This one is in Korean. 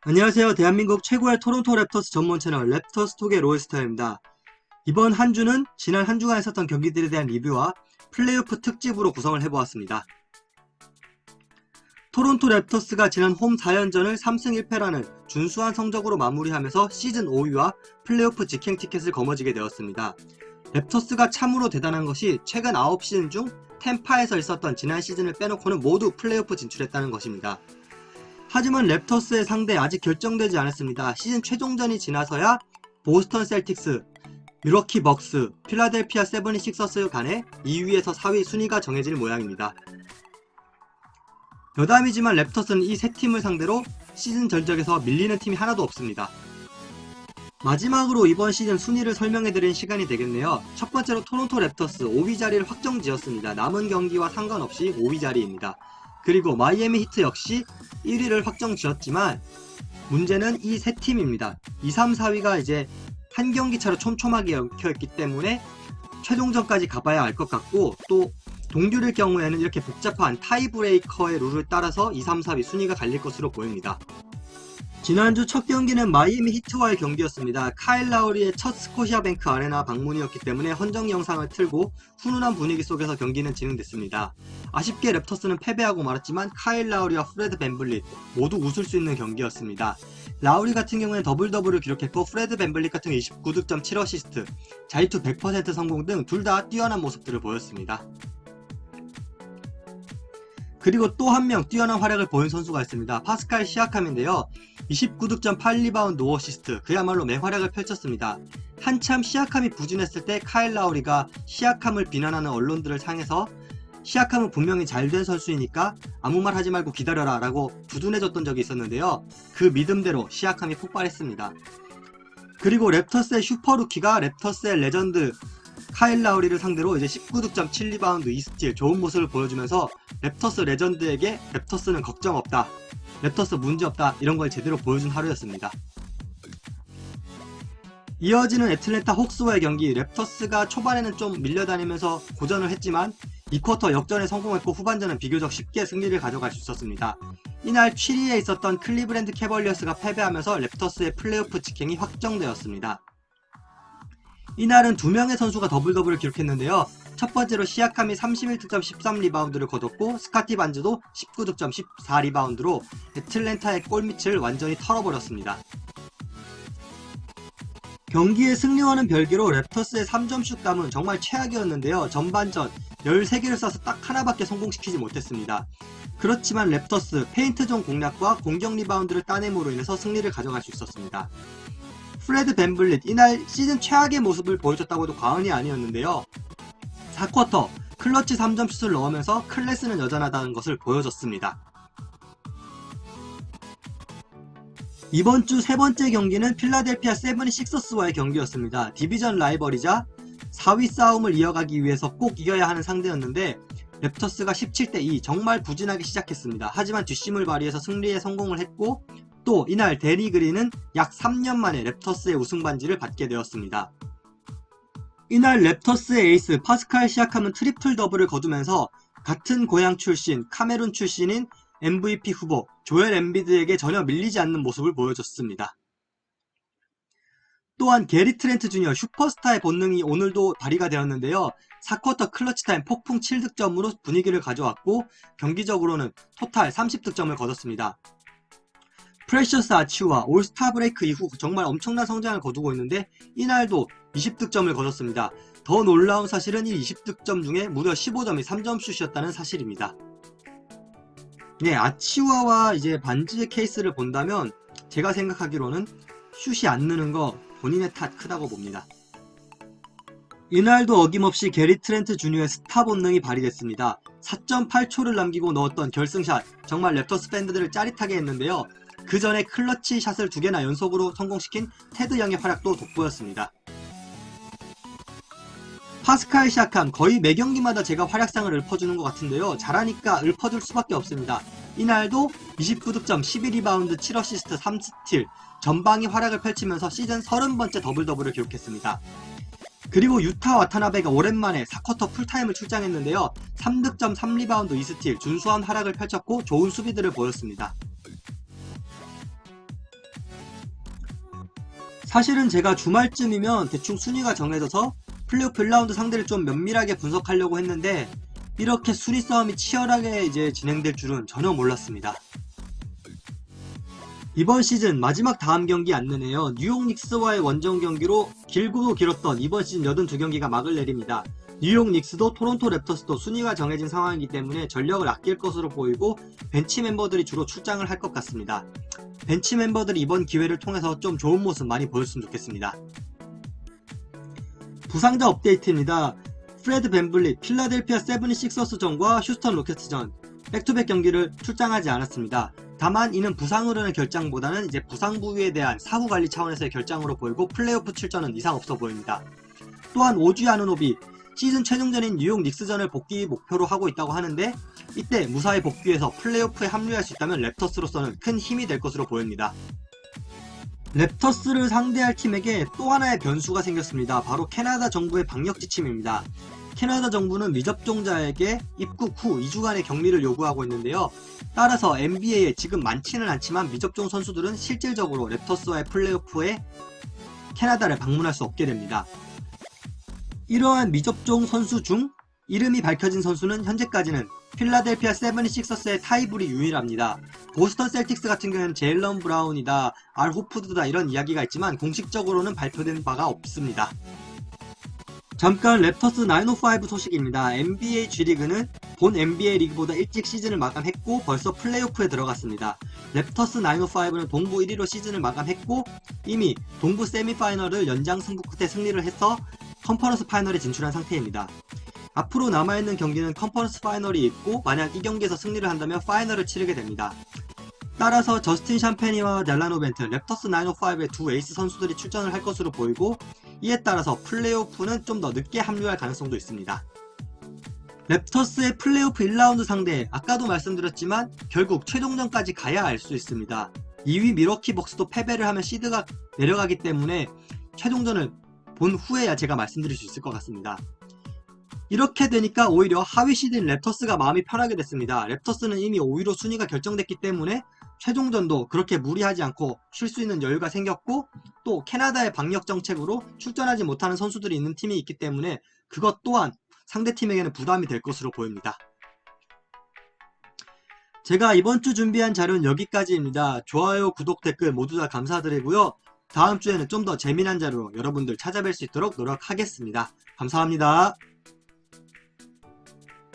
안녕하세요. 대한민국 최고의 토론토 랩터스 전문 채널 랩터스톡의 로이스터입니다. 이번 한 주는 지난 한 주간 있었던 경기들에 대한 리뷰와 플레이오프 특집으로 구성을 해보았습니다. 토론토 랩터스가 지난 홈 4연전을 3승 1패라는 준수한 성적으로 마무리하면서 시즌 5위와 플레이오프 직행 티켓을 거머쥐게 되었습니다. 랩터스가 참으로 대단한 것이 최근 9시즌 중 템파에서 있었던 지난 시즌을 빼놓고는 모두 플레이오프 진출했다는 것입니다. 하지만 랩터스의 상대 아직 결정되지 않았습니다. 시즌 최종전이 지나서야 보스턴 셀틱스, 밀워키 벅스, 필라델피아 세븐티식서스 간의 2위에서 4위 순위가 정해질 모양입니다. 여담이지만 랩터스는 이 세 팀을 상대로 시즌 전적에서 밀리는 팀이 하나도 없습니다. 마지막으로 이번 시즌 순위를 설명해드리는 시간이 되겠네요. 첫 번째로 토론토 랩터스 5위 자리를 확정지었습니다. 남은 경기와 상관없이 5위 자리입니다. 그리고 마이애미 히트 역시 1위를 확정지었지만 문제는 이 세 팀입니다. 2, 3, 4위가 이제 한 경기 차로 촘촘하게 엉켜있기 때문에 최종전까지 가봐야 알 것 같고, 또 동률일 경우에는 이렇게 복잡한 타이브레이커의 룰을 따라서 2, 3, 4위 순위가 갈릴 것으로 보입니다. 지난주 첫 경기는 마이애미 히트와의 경기였습니다. 카일 라우리의 첫 스코시아뱅크 아레나 방문이었기 때문에 헌정 영상을 틀고 훈훈한 분위기 속에서 경기는 진행됐습니다. 아쉽게 랩터스는 패배하고 말았지만 카일 라우리와 프레드 밴블릿 모두 웃을 수 있는 경기였습니다. 라우리 같은 경우는 더블더블을 기록했고 프레드 밴블릿 같은 경우 29득점 7어시스트, 자유투 100% 성공 등 둘 다 뛰어난 모습들을 보였습니다. 그리고 또 한 명 뛰어난 활약을 보인 선수가 있습니다. 파스칼 시아캄인데요. 29득점 8리바운드 5어시스트, 그야말로 맹활약을 펼쳤습니다. 한참 시아캄이 부진했을 때 카일 라우리가 시아캄을 비난하는 언론들을 향해서 시아캄은 분명히 잘된 선수이니까 아무 말 하지 말고 기다려라 라고 두둔해줬던 적이 있었는데요. 그 믿음대로 시아캄이 폭발했습니다. 그리고 랩터스의 슈퍼루키가 랩터스의 레전드 카일 라우리를 상대로 이제 19득점 7리바운드 2스틸 좋은 모습을 보여주면서 랩터스 레전드에게 랩터스는 걱정 없다, 랩터스 문제 없다, 이런 걸 제대로 보여준 하루였습니다. 이어지는 애틀랜타 혹스와의 경기, 랩터스가 초반에는 좀 밀려다니면서 고전을 했지만 2쿼터 역전에 성공했고 후반전은 비교적 쉽게 승리를 가져갈 수 있었습니다. 이날 7위에 있었던 클리브랜드 캐벌리어스가 패배하면서 랩터스의 플레이오프 직행이 확정되었습니다. 이날은 두 명의 선수가 더블더블을 기록했는데요. 첫 번째로 시아캄이 31득점 13리바운드를 거뒀고 스카티 반즈도 19득점 14리바운드로 애틀랜타의 골밑을 완전히 털어버렸습니다. 경기의 승리와는 별개로 랩터스의 3점 슛감은 정말 최악이었는데요. 전반전 13개를 쏴서 딱 하나밖에 성공시키지 못했습니다. 그렇지만 랩터스 페인트존 공략과 공격 리바운드를 따냄으로 인해서 승리를 가져갈 수 있었습니다. 프레드 밴블릿, 이날 시즌 최악의 모습을 보여줬다고 해도 과언이 아니었는데요. 4쿼터 클러치 3점 슛을 넣으면서 클래스는 여전하다는 것을 보여줬습니다. 이번 주 세 번째 경기는 필라델피아 세븐티식서스와의 경기였습니다. 디비전 라이벌이자 4위 싸움을 이어가기 위해서 꼭 이겨야 하는 상대였는데 랩터스가 17대2 정말 부진하게 시작했습니다. 하지만 뒷심을 발휘해서 승리에 성공을 했고, 또 이날 데니 그린은 약 3년 만에 랩터스의 우승 반지를 받게 되었습니다. 이날 랩터스의 에이스 파스칼 시아캄은 트리플 더블을 거두면서 같은 고향 출신 카메룬 출신인 MVP 후보 조엘 엠비드에게 전혀 밀리지 않는 모습을 보여줬습니다. 또한 게리 트렌트 주니어 슈퍼스타의 본능이 오늘도 발휘가 되었는데요. 4쿼터 클러치타임 폭풍 7득점으로 분위기를 가져왔고 경기적으로는 토탈 30득점을 거뒀습니다. 프레셔스 아치우와 올스타 브레이크 이후 정말 엄청난 성장을 거두고 있는데 이날도 20득점을 거뒀습니다. 더 놀라운 사실은 이 20득점 중에 무려 15점이 3점슛이었다는 사실입니다. 네, 아치우아와 이제 반지의 케이스를 본다면 제가 생각하기로는 슛이 안 느는 거 본인의 탓 크다고 봅니다. 이날도 어김없이 게리 트렌트 주니어의 스타 본능이 발휘됐습니다. 4.8초를 남기고 넣었던 결승샷, 정말 랩터스 팬들을 짜릿하게 했는데요. 그 전에 클러치 샷을 2개나 연속으로 성공시킨 테드 영의 활약도 돋보였습니다. 파스칼 시아캄, 거의 매 경기마다 제가 활약상을 읊어주는 것 같은데요. 잘하니까 읊어줄 수밖에 없습니다. 이날도 29득점 12리바운드 7어시스트 3스틸 전방위 활약을 펼치면서 시즌 30번째 더블더블을 기록했습니다. 그리고 유타 와타나베가 오랜만에 4쿼터 풀타임을 출장했는데요. 3득점 3리바운드 2스틸 준수한 활약을 펼쳤고 좋은 수비들을 보였습니다. 사실은 제가 주말쯤이면 대충 순위가 정해져서 플레이오프 1라운드 상대를 좀 면밀하게 분석하려고 했는데 이렇게 순위 싸움이 치열하게 이제 진행될 줄은 전혀 몰랐습니다. 이번 시즌 마지막 다음 경기 안내네요. 뉴욕 닉스와의 원정 경기로 길고도 길었던 이번 시즌 82경기가 막을 내립니다. 뉴욕 닉스도 토론토 랩터스도 순위가 정해진 상황이기 때문에 전력을 아낄 것으로 보이고 벤치 멤버들이 주로 출장을 할 것 같습니다. 벤치 멤버들이 이번 기회를 통해서 좀 좋은 모습 많이 보였으면 좋겠습니다. 부상자 업데이트입니다. 프레드 밴블릿, 필라델피아 76어스전과 휴스턴 로켓츠전 백투백 경기를 출장하지 않았습니다. 다만 이는 부상으로의 결장보다는 이제 부상 부위에 대한 사후 관리 차원에서의 결장으로 보이고 플레이오프 출전은 이상 없어 보입니다. 또한 오지 아누노비 시즌 최종전인 뉴욕 닉스전을 복귀 목표로 하고 있다고 하는데 이때 무사히 복귀해서 플레이오프에 합류할 수 있다면 랩터스로서는 큰 힘이 될 것으로 보입니다. 랩터스를 상대할 팀에게 또 하나의 변수가 생겼습니다. 바로 캐나다 정부의 방역 지침입니다. 캐나다 정부는 미접종자에게 입국 후 2주간의 격리를 요구하고 있는데요. 따라서 NBA에 지금 많지는 않지만 미접종 선수들은 실질적으로 랩터스와의 플레이오프에 캐나다를 방문할 수 없게 됩니다. 이러한 미접종 선수 중 이름이 밝혀진 선수는 현재까지는 필라델피아 76어스의 타이블이 유일합니다. 보스턴 셀틱스 같은 경우는 제일런 브라운이다, 알 호푸드다 이런 이야기가 있지만 공식적으로는 발표된 바가 없습니다. 잠깐 랩터스 905 소식입니다. NBA G리그는 본 NBA 리그보다 일찍 시즌을 마감했고 벌써 플레이오프에 들어갔습니다. 랩터스 905는 동부 1위로 시즌을 마감했고 이미 동부 세미파이널을 연장 승부 끝에 승리를 해서 컨퍼런스 파이널에 진출한 상태입니다. 앞으로 남아있는 경기는 컨퍼런스 파이널이 있고 만약 이 경기에서 승리를 한다면 파이널을 치르게 됩니다. 따라서 저스틴 샴페니와 델라노 벤트, 랩터스 905의 두 에이스 선수들이 출전을 할 것으로 보이고 이에 따라서 플레이오프는 좀 더 늦게 합류할 가능성도 있습니다. 랩터스의 플레이오프 1라운드 상대, 아까도 말씀드렸지만 결국 최종전까지 가야 알 수 있습니다. 2위 미러키 벅스도 패배를 하면 시드가 내려가기 때문에 최종전을 본 후에야 제가 말씀드릴 수 있을 것 같습니다. 이렇게 되니까 오히려 하위 시드인 랩터스가 마음이 편하게 됐습니다. 랩터스는 이미 5위로 순위가 결정됐기 때문에 최종전도 그렇게 무리하지 않고 쉴 수 있는 여유가 생겼고 또 캐나다의 방역 정책으로 출전하지 못하는 선수들이 있는 팀이 있기 때문에 그것 또한 상대팀에게는 부담이 될 것으로 보입니다. 제가 이번 주 준비한 자료는 여기까지입니다. 좋아요, 구독, 댓글 모두 다 감사드리고요. 다음 주에는 좀 더 재미난 자료로 여러분들 찾아뵐 수 있도록 노력하겠습니다. 감사합니다.